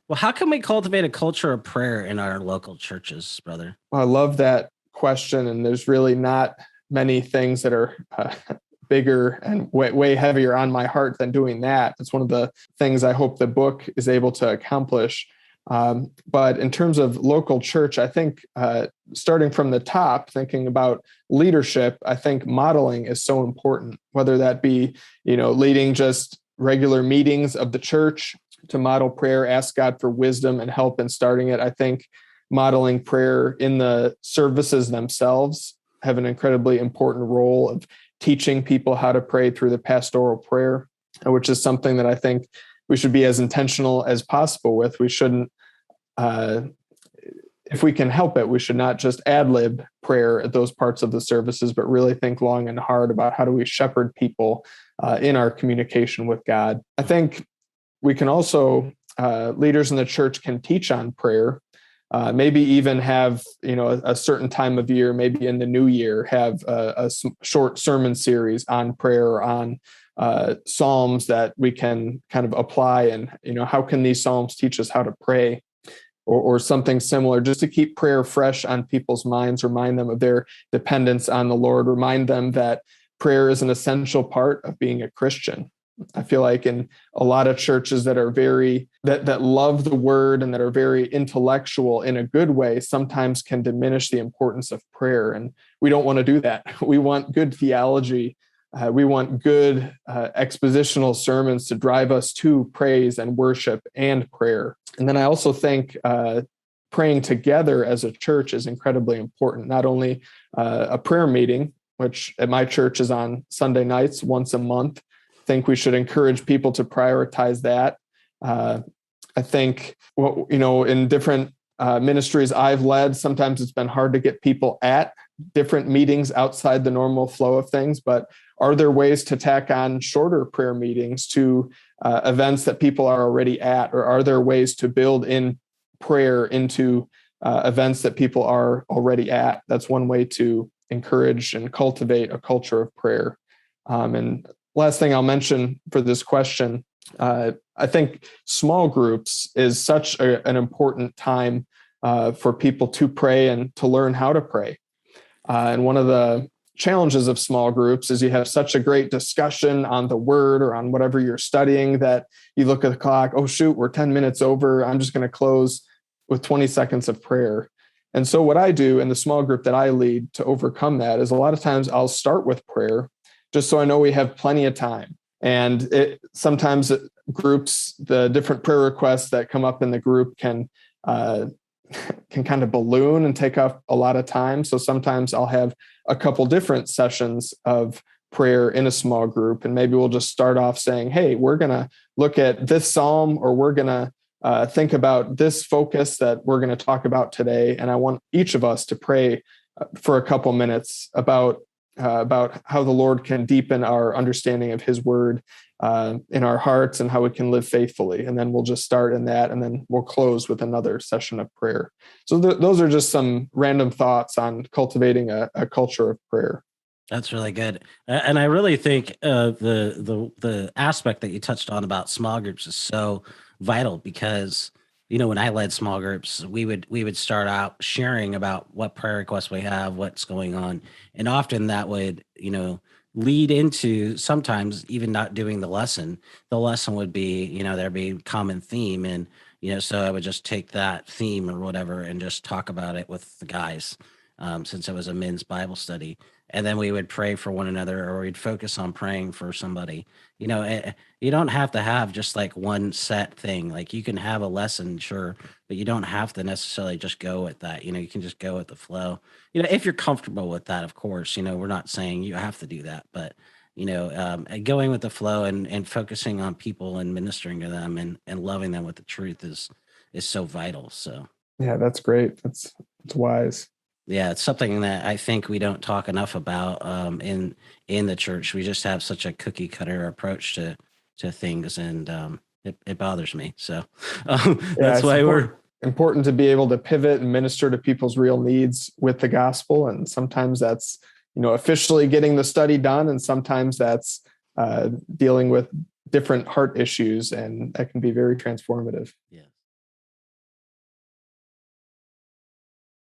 Well, how can we cultivate a culture of prayer in our local churches, brother? I love that question. And there's really not many things that are bigger and way heavier on my heart than doing that. It's one of the things I hope the book is able to accomplish. But in terms of local church, I think starting from the top, thinking about leadership, I think modeling is so important, whether that be, leading just regular meetings of the church to model prayer, ask God for wisdom and help in starting it. I think modeling prayer in the services themselves have an incredibly important role of teaching people how to pray through the pastoral prayer, which is something that I think we should be as intentional as possible with. We shouldn't, if we can help it, we should not just ad lib prayer at those parts of the services, but really think long and hard about how do we shepherd people in our communication with God. I think we can also, leaders in the church can teach on prayer. Maybe even have, a certain time of year, maybe in the new year, have a short sermon series on prayer or on Psalms that we can kind of apply. And, how can these Psalms teach us how to pray, or something similar, just to keep prayer fresh on people's minds, remind them of their dependence on the Lord, remind them that prayer is an essential part of being a Christian. I feel like in a lot of churches that are that love the word and that are very intellectual in a good way, sometimes can diminish the importance of prayer. And we don't want to do that. We want good theology. We want good expositional sermons to drive us to praise and worship and prayer. And then I also think praying together as a church is incredibly important. Not only a prayer meeting, which at my church is on Sunday nights once a month. Think we should encourage people to prioritize that. I think, in different ministries I've led, sometimes it's been hard to get people at different meetings outside the normal flow of things. But are there ways to tack on shorter prayer meetings to events that people are already at? Or are there ways to build in prayer into events that people are already at? That's one way to encourage and cultivate a culture of prayer. And last thing I'll mention for this question, I think small groups is such an important time for people to pray and to learn how to pray. And one of the challenges of small groups is you have such a great discussion on the word or on whatever you're studying that you look at the clock, oh, shoot, we're 10 minutes over. I'm just going to close with 20 seconds of prayer. And so what I do in the small group that I lead to overcome that is a lot of times I'll start with prayer just so I know we have plenty of time. And sometimes groups, the different prayer requests that come up in the group can kind of balloon and take up a lot of time. So sometimes I'll have a couple different sessions of prayer in a small group. And maybe we'll just start off saying, hey, we're going to look at this Psalm, or we're going to think about this focus that we're going to talk about today. And I want each of us to pray for a couple minutes about how the Lord can deepen our understanding of his word in our hearts and how we can live faithfully. And then we'll just start in that, and then we'll close with another session of prayer. So those are just some random thoughts on cultivating a culture of prayer. That's really good. And I really think the aspect that you touched on about small groups is so vital, because when I led small groups, we would start out sharing about what prayer requests we have, what's going on. And often that would, lead into sometimes even not doing the lesson. The lesson would be, there'd be a common theme. And, so I would just take that theme or whatever and just talk about it with the guys, since it was a men's Bible study. And then we would pray for one another, or we'd focus on praying for somebody. You don't have to have just like one set thing. Like, you can have a lesson, sure, but you don't have to necessarily just go with that. You can just go with the flow. If you're comfortable with that, of course. We're not saying you have to do that, but going with the flow and focusing on people and ministering to them and loving them with the truth is so vital. So yeah, that's great. It's wise. Yeah, it's something that I think we don't talk enough about in the church. We just have such a cookie cutter approach to things, and it bothers me. So that's why we're important to be able to pivot and minister to people's real needs with the gospel. And sometimes that's officially getting the study done, and sometimes that's dealing with different heart issues, and that can be very transformative. Yeah.